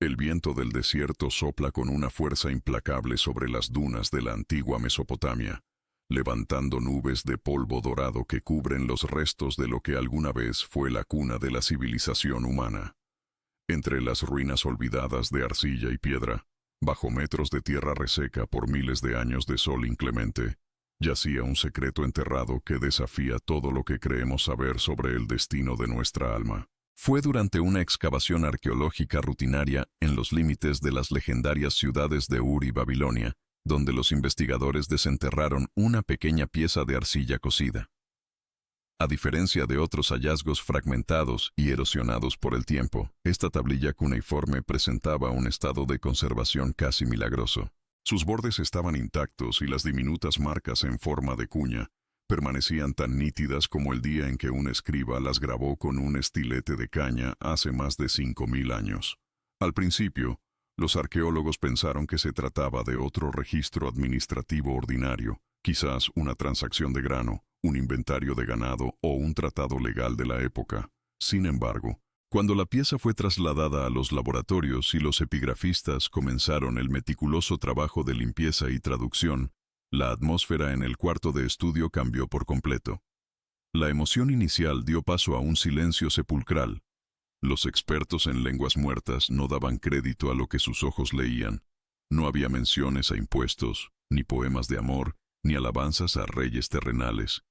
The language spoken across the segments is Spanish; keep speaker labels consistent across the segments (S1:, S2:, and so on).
S1: El viento del desierto sopla con una fuerza implacable sobre las dunas de la antigua Mesopotamia, levantando nubes de polvo dorado que cubren los restos de lo que alguna vez fue la cuna de la civilización humana. Entre las ruinas olvidadas de arcilla y piedra, bajo metros de tierra reseca por miles de años de sol inclemente, yacía un secreto enterrado que desafía todo lo que creemos saber sobre el destino de nuestra alma. Fue durante una excavación arqueológica rutinaria en los límites de las legendarias ciudades de Ur y Babilonia, donde los investigadores desenterraron una pequeña pieza de arcilla cocida. A diferencia de otros hallazgos fragmentados y erosionados por el tiempo, esta tablilla cuneiforme presentaba un estado de conservación casi milagroso. Sus bordes estaban intactos y las diminutas marcas en forma de cuña permanecían tan nítidas como el día en que un escriba las grabó con un estilete de caña hace más de 5000 años. Al principio, los arqueólogos pensaron que se trataba de otro registro administrativo ordinario, quizás una transacción de grano, un inventario de ganado o un tratado legal de la época. Sin embargo, cuando la pieza fue trasladada a los laboratorios y los epigrafistas comenzaron el meticuloso trabajo de limpieza y traducción, la atmósfera en el cuarto de estudio cambió por completo. La emoción inicial dio paso a un silencio sepulcral. Los expertos en lenguas muertas no daban crédito a lo que sus ojos leían. No había menciones a impuestos, ni poemas de amor, ni alabanzas a reyes terrenales.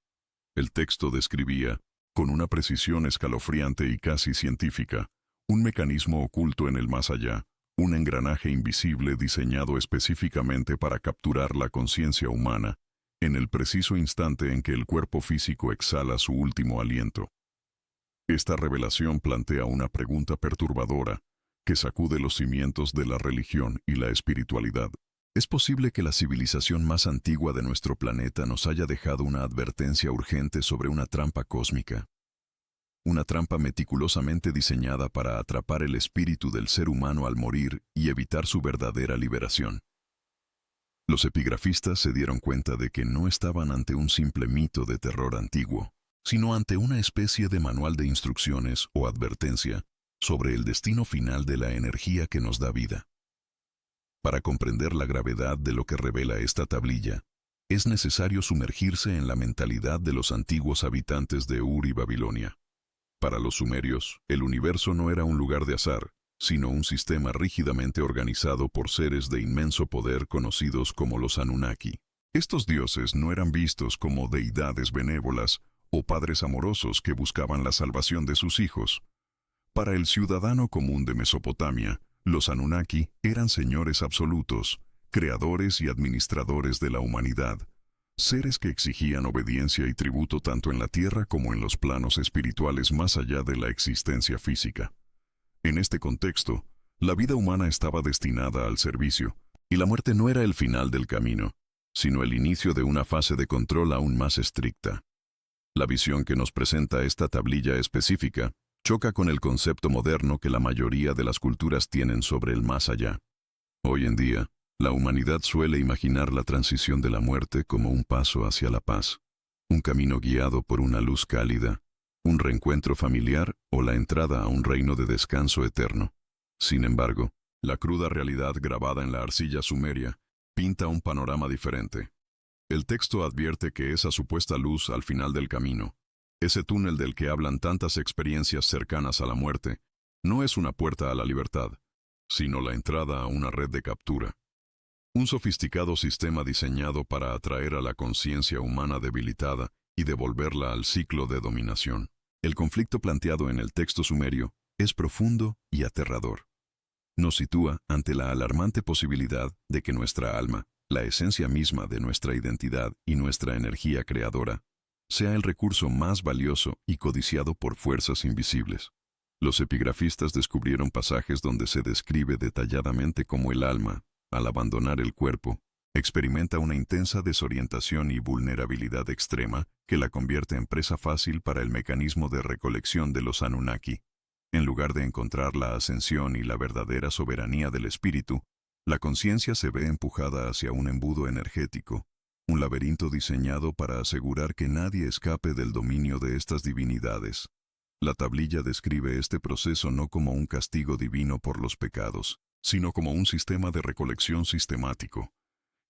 S1: El texto describía, con una precisión escalofriante y casi científica, un mecanismo oculto en el más allá, un engranaje invisible diseñado específicamente para capturar la conciencia humana, en el preciso instante en que el cuerpo físico exhala su último aliento. Esta revelación plantea una pregunta perturbadora, que sacude los cimientos de la religión y la espiritualidad. ¿Es posible que la civilización más antigua de nuestro planeta nos haya dejado una advertencia urgente sobre una trampa cósmica? Una trampa meticulosamente diseñada para atrapar el espíritu del ser humano al morir y evitar su verdadera liberación. Los epigrafistas se dieron cuenta de que no estaban ante un simple mito de terror antiguo, sino ante una especie de manual de instrucciones o advertencia sobre el destino final de la energía que nos da vida. Para comprender la gravedad de lo que revela esta tablilla, es necesario sumergirse en la mentalidad de los antiguos habitantes de Ur y Babilonia. Para los sumerios, el universo no era un lugar de azar, sino un sistema rígidamente organizado por seres de inmenso poder conocidos como los Anunnaki. Estos dioses no eran vistos como deidades benévolas o padres amorosos que buscaban la salvación de sus hijos. Para el ciudadano común de Mesopotamia, los Anunnaki eran señores absolutos, creadores y administradores de la humanidad, seres que exigían obediencia y tributo tanto en la tierra como en los planos espirituales más allá de la existencia física. En este contexto, la vida humana estaba destinada al servicio, y la muerte no era el final del camino, sino el inicio de una fase de control aún más estricta. La visión que nos presenta esta tablilla específica choca con el concepto moderno que la mayoría de las culturas tienen sobre el más allá. Hoy en día, la humanidad suele imaginar la transición de la muerte como un paso hacia la paz, un camino guiado por una luz cálida, un reencuentro familiar o la entrada a un reino de descanso eterno. Sin embargo, la cruda realidad grabada en la arcilla sumeria pinta un panorama diferente. El texto advierte que esa supuesta luz al final del camino, ese túnel del que hablan tantas experiencias cercanas a la muerte, no es una puerta a la libertad, sino la entrada a una red de captura. Un sofisticado sistema diseñado para atraer a la conciencia humana debilitada y devolverla al ciclo de dominación. El conflicto planteado en el texto sumerio es profundo y aterrador. Nos sitúa ante la alarmante posibilidad de que nuestra alma, la esencia misma de nuestra identidad y nuestra energía creadora, sea el recurso más valioso y codiciado por fuerzas invisibles. Los epigrafistas descubrieron pasajes donde se describe detalladamente cómo el alma, al abandonar el cuerpo, experimenta una intensa desorientación y vulnerabilidad extrema que la convierte en presa fácil para el mecanismo de recolección de los Anunnaki. En lugar de encontrar la ascensión y la verdadera soberanía del espíritu, la conciencia se ve empujada hacia un embudo energético, un laberinto diseñado para asegurar que nadie escape del dominio de estas divinidades. La tablilla describe este proceso no como un castigo divino por los pecados, sino como un sistema de recolección sistemático,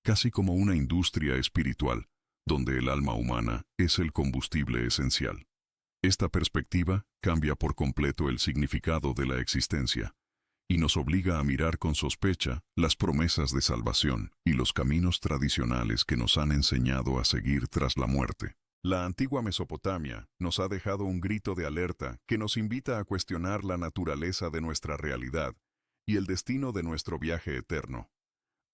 S1: casi como una industria espiritual, donde el alma humana es el combustible esencial. Esta perspectiva cambia por completo el significado de la existencia y nos obliga a mirar con sospecha las promesas de salvación y los caminos tradicionales que nos han enseñado a seguir tras la muerte. La antigua Mesopotamia nos ha dejado un grito de alerta que nos invita a cuestionar la naturaleza de nuestra realidad y el destino de nuestro viaje eterno.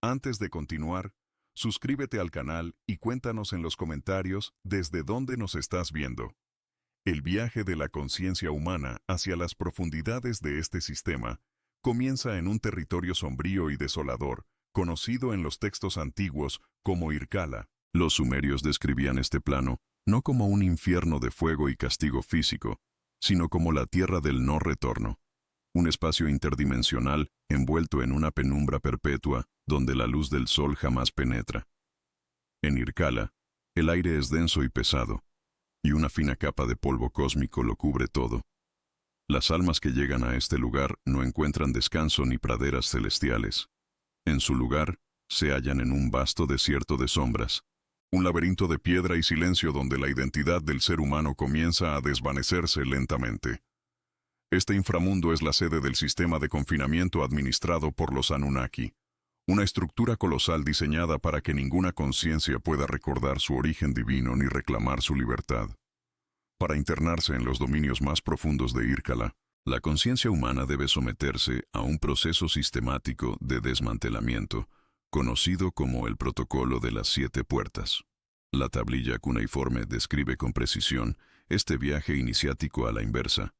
S1: Antes de continuar, suscríbete al canal y cuéntanos en los comentarios desde dónde nos estás viendo. El viaje de la conciencia humana hacia las profundidades de este sistema comienza en un territorio sombrío y desolador, conocido en los textos antiguos como Irkala. Los sumerios describían este plano no como un infierno de fuego y castigo físico, sino como la tierra del no retorno, un espacio interdimensional envuelto en una penumbra perpetua donde la luz del sol jamás penetra. En Irkala, el aire es denso y pesado, y una fina capa de polvo cósmico lo cubre todo. Las almas que llegan a este lugar no encuentran descanso ni praderas celestiales. En su lugar, se hallan en un vasto desierto de sombras, un laberinto de piedra y silencio donde la identidad del ser humano comienza a desvanecerse lentamente. Este inframundo es la sede del sistema de confinamiento administrado por los Anunnaki, una estructura colosal diseñada para que ninguna conciencia pueda recordar su origen divino ni reclamar su libertad. Para internarse en los dominios más profundos de Irkala, la conciencia humana debe someterse a un proceso sistemático de desmantelamiento, conocido como el Protocolo de las 7 Puertas. La tablilla cuneiforme describe con precisión este viaje iniciático a la inversa,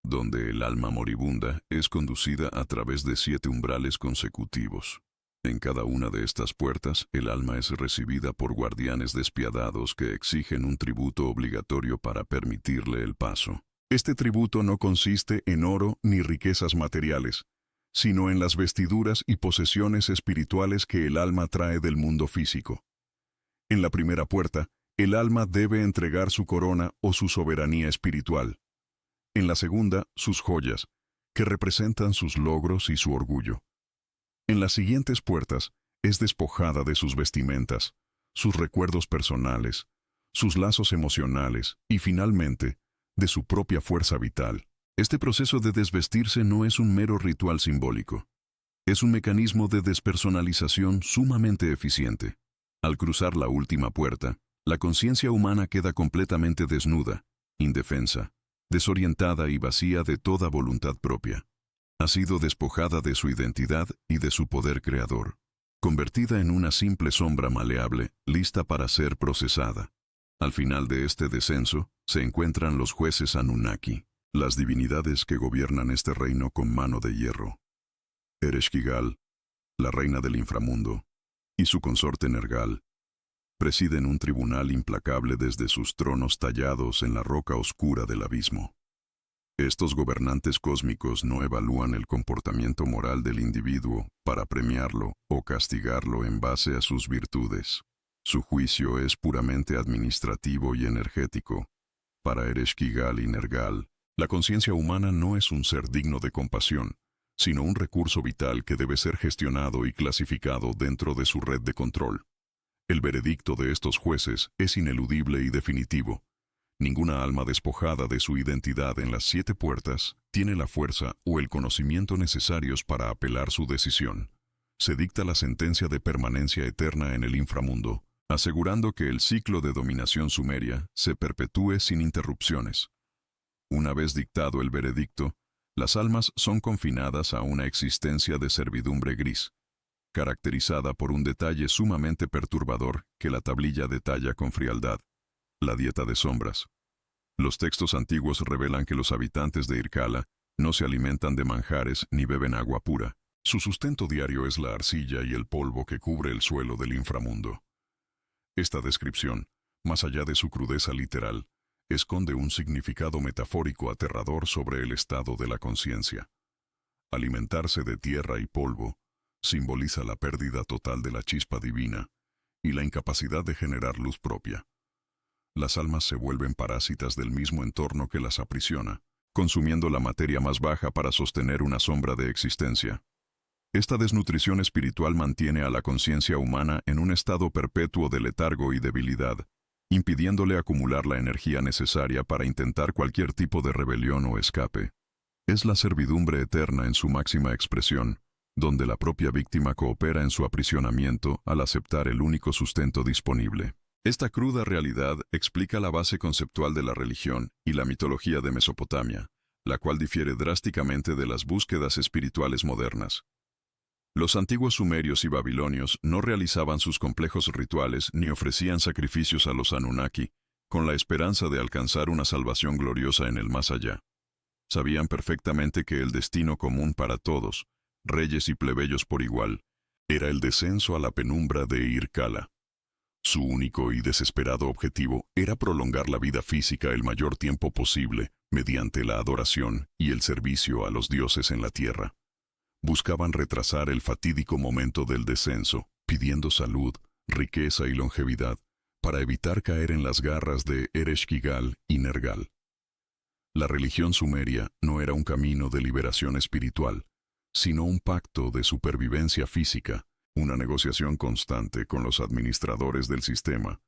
S1: donde el alma moribunda es conducida a través de 7 umbrales consecutivos. En cada una de estas puertas, el alma es recibida por guardianes despiadados que exigen un tributo obligatorio para permitirle el paso. Este tributo no consiste en oro ni riquezas materiales, sino en las vestiduras y posesiones espirituales que el alma trae del mundo físico. En la primera puerta, el alma debe entregar su corona o su soberanía espiritual. En la segunda, sus joyas, que representan sus logros y su orgullo. En las siguientes puertas, es despojada de sus vestimentas, sus recuerdos personales, sus lazos emocionales y, finalmente, de su propia fuerza vital. Este proceso de desvestirse no es un mero ritual simbólico. Es un mecanismo de despersonalización sumamente eficiente. Al cruzar la última puerta, la conciencia humana queda completamente desnuda, indefensa, desorientada y vacía de toda voluntad propia. Ha sido despojada de su identidad y de su poder creador, convertida en una simple sombra maleable, lista para ser procesada. Al final de este descenso, se encuentran los jueces Anunnaki, las divinidades que gobiernan este reino con mano de hierro. Ereshkigal, la reina del inframundo, y su consorte Nergal, presiden un tribunal implacable desde sus tronos tallados en la roca oscura del abismo. Estos gobernantes cósmicos no evalúan el comportamiento moral del individuo para premiarlo o castigarlo en base a sus virtudes. Su juicio es puramente administrativo y energético. Para Ereshkigal y Nergal, la conciencia humana no es un ser digno de compasión, sino un recurso vital que debe ser gestionado y clasificado dentro de su red de control. El veredicto de estos jueces es ineludible y definitivo. Ninguna alma despojada de su identidad en las 7 puertas tiene la fuerza o el conocimiento necesarios para apelar su decisión. Se dicta la sentencia de permanencia eterna en el inframundo, asegurando que el ciclo de dominación sumeria se perpetúe sin interrupciones. Una vez dictado el veredicto, las almas son confinadas a una existencia de servidumbre gris, caracterizada por un detalle sumamente perturbador que la tablilla detalla con frialdad: la dieta de sombras. Los textos antiguos revelan que los habitantes de Irkala no se alimentan de manjares ni beben agua pura. Su sustento diario es la arcilla y el polvo que cubre el suelo del inframundo. Esta descripción, más allá de su crudeza literal, esconde un significado metafórico aterrador sobre el estado de la conciencia. Alimentarse de tierra y polvo simboliza la pérdida total de la chispa divina y la incapacidad de generar luz propia. Las almas se vuelven parásitas del mismo entorno que las aprisiona, consumiendo la materia más baja para sostener una sombra de existencia. Esta desnutrición espiritual mantiene a la conciencia humana en un estado perpetuo de letargo y debilidad, impidiéndole acumular la energía necesaria para intentar cualquier tipo de rebelión o escape. Es la servidumbre eterna en su máxima expresión, donde la propia víctima coopera en su aprisionamiento al aceptar el único sustento disponible. Esta cruda realidad explica la base conceptual de la religión y la mitología de Mesopotamia, la cual difiere drásticamente de las búsquedas espirituales modernas. Los antiguos sumerios y babilonios no realizaban sus complejos rituales ni ofrecían sacrificios a los Anunnaki, con la esperanza de alcanzar una salvación gloriosa en el más allá. Sabían perfectamente que el destino común para todos, reyes y plebeyos por igual, era el descenso a la penumbra de Irkala. Su único y desesperado objetivo era prolongar la vida física el mayor tiempo posible mediante la adoración y el servicio a los dioses en la tierra. Buscaban retrasar el fatídico momento del descenso, pidiendo salud, riqueza y longevidad, para evitar caer en las garras de Ereshkigal y Nergal. La religión sumeria no era un camino de liberación espiritual, sino un pacto de supervivencia física, una negociación constante con los administradores del sistema,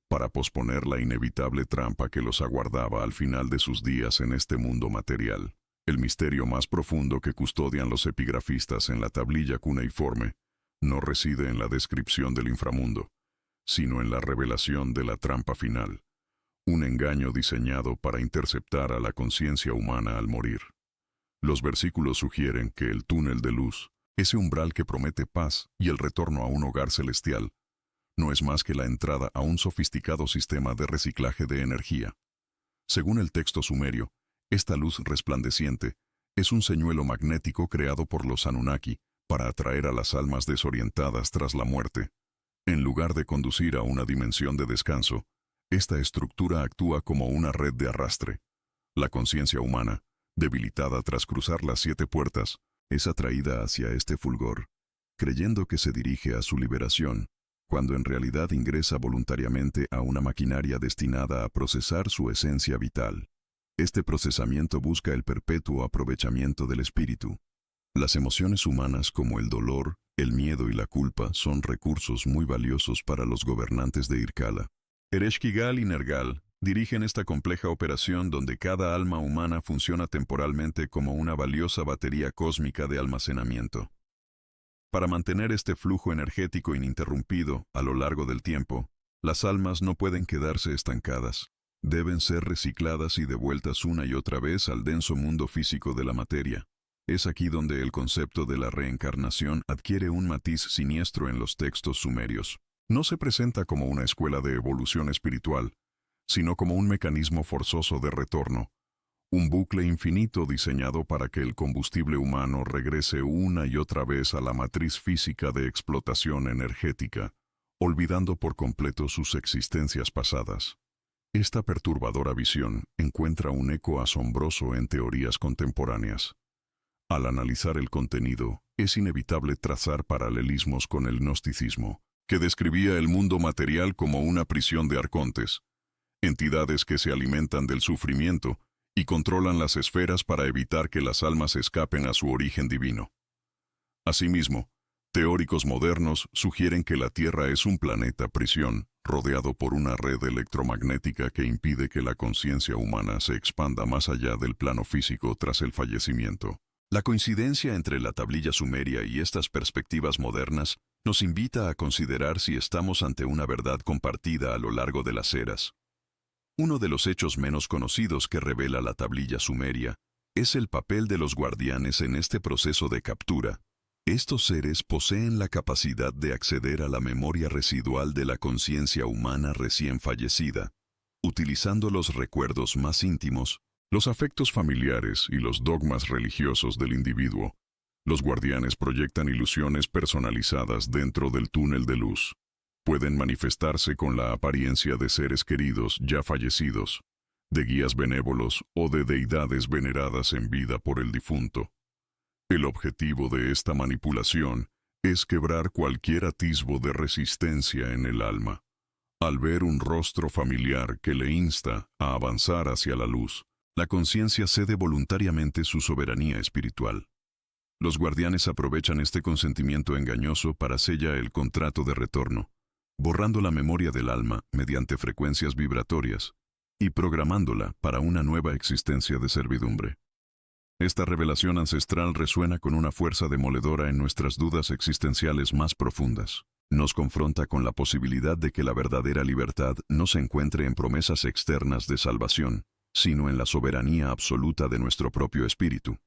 S1: para posponer la inevitable trampa que los aguardaba al final de sus días en este mundo material. El misterio más profundo que custodian los epigrafistas en la tablilla cuneiforme no reside en la descripción del inframundo, sino en la revelación de la trampa final, un engaño diseñado para interceptar a la conciencia humana al morir. Los versículos sugieren que el túnel de luz, ese umbral que promete paz y el retorno a un hogar celestial, no es más que la entrada a un sofisticado sistema de reciclaje de energía. Según el texto sumerio, esta luz resplandeciente es un señuelo magnético creado por los Anunnaki para atraer a las almas desorientadas tras la muerte. En lugar de conducir a una dimensión de descanso, esta estructura actúa como una red de arrastre. La conciencia humana, debilitada tras cruzar las 7 puertas, es atraída hacia este fulgor, creyendo que se dirige a su liberación, cuando en realidad ingresa voluntariamente a una maquinaria destinada a procesar su esencia vital. Este procesamiento busca el perpetuo aprovechamiento del espíritu. Las emociones humanas como el dolor, el miedo y la culpa son recursos muy valiosos para los gobernantes de Irkala. Ereshkigal y Nergal dirigen esta compleja operación donde cada alma humana funciona temporalmente como una valiosa batería cósmica de almacenamiento. Para mantener este flujo energético ininterrumpido a lo largo del tiempo, las almas no pueden quedarse estancadas. Deben ser recicladas y devueltas una y otra vez al denso mundo físico de la materia. Es aquí donde el concepto de la reencarnación adquiere un matiz siniestro en los textos sumerios. No se presenta como una escuela de evolución espiritual, sino como un mecanismo forzoso de retorno, un bucle infinito diseñado para que el combustible humano regrese una y otra vez a la matriz física de explotación energética, olvidando por completo sus existencias pasadas. Esta perturbadora visión encuentra un eco asombroso en teorías contemporáneas. Al analizar el contenido, es inevitable trazar paralelismos con el gnosticismo, que describía el mundo material como una prisión de arcontes, entidades que se alimentan del sufrimiento y controlan las esferas para evitar que las almas escapen a su origen divino. Asimismo, teóricos modernos sugieren que la Tierra es un planeta prisión, rodeado por una red electromagnética que impide que la conciencia humana se expanda más allá del plano físico tras el fallecimiento. La coincidencia entre la tablilla sumeria y estas perspectivas modernas nos invita a considerar si estamos ante una verdad compartida a lo largo de las eras. Uno de los hechos menos conocidos que revela la tablilla sumeria es el papel de los guardianes en este proceso de captura. Estos seres poseen la capacidad de acceder a la memoria residual de la conciencia humana recién fallecida, utilizando los recuerdos más íntimos, los afectos familiares y los dogmas religiosos del individuo. Los guardianes proyectan ilusiones personalizadas dentro del túnel de luz. Pueden manifestarse con la apariencia de seres queridos ya fallecidos, de guías benévolos o de deidades veneradas en vida por el difunto. El objetivo de esta manipulación es quebrar cualquier atisbo de resistencia en el alma. Al ver un rostro familiar que le insta a avanzar hacia la luz, La conciencia cede voluntariamente su soberanía espiritual. Los guardianes aprovechan este consentimiento engañoso para sellar el contrato de retorno, borrando la memoria del alma mediante frecuencias vibratorias y programándola para una nueva existencia de servidumbre. Esta revelación ancestral resuena con una fuerza demoledora en nuestras dudas existenciales más profundas. Nos confronta con la posibilidad de que la verdadera libertad no se encuentre en promesas externas de salvación, sino en la soberanía absoluta de nuestro propio espíritu.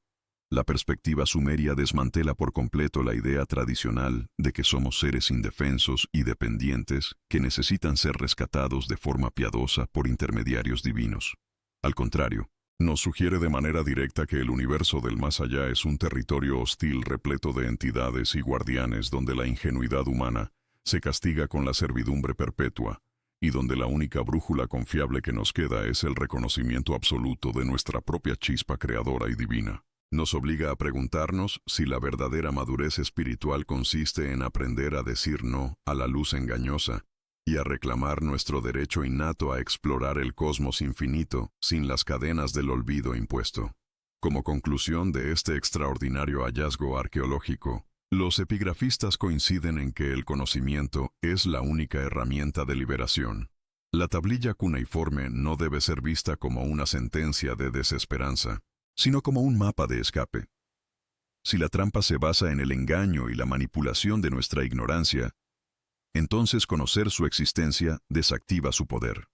S1: La perspectiva sumeria desmantela por completo la idea tradicional de que somos seres indefensos y dependientes que necesitan ser rescatados de forma piadosa por intermediarios divinos. Al contrario, nos sugiere de manera directa que el universo del más allá es un territorio hostil repleto de entidades y guardianes donde la ingenuidad humana se castiga con la servidumbre perpetua y donde la única brújula confiable que nos queda es el reconocimiento absoluto de nuestra propia chispa creadora y divina. Nos obliga a preguntarnos si la verdadera madurez espiritual consiste en aprender a decir no a la luz engañosa y a reclamar nuestro derecho innato a explorar el cosmos infinito sin las cadenas del olvido impuesto. Como conclusión de este extraordinario hallazgo arqueológico, los epigrafistas coinciden en que el conocimiento es la única herramienta de liberación. La tablilla cuneiforme no debe ser vista como una sentencia de desesperanza, sino como un mapa de escape. Si la trampa se basa en el engaño y la manipulación de nuestra ignorancia, entonces conocer su existencia desactiva su poder.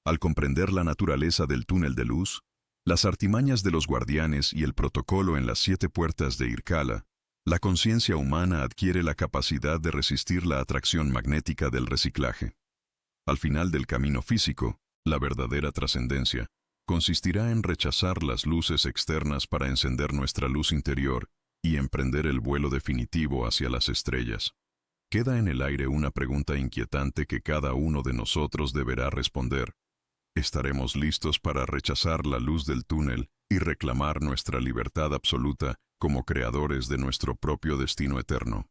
S1: Al comprender la naturaleza del túnel de luz, las artimañas de los guardianes y el protocolo en las 7 puertas de Irkala, la conciencia humana adquiere la capacidad de resistir la atracción magnética del reciclaje. Al final del camino físico, la verdadera trascendencia consistirá en rechazar las luces externas para encender nuestra luz interior y emprender el vuelo definitivo hacia las estrellas. Queda en el aire una pregunta inquietante que cada uno de nosotros deberá responder. ¿Estaremos listos para rechazar la luz del túnel y reclamar nuestra libertad absoluta como creadores de nuestro propio destino eterno?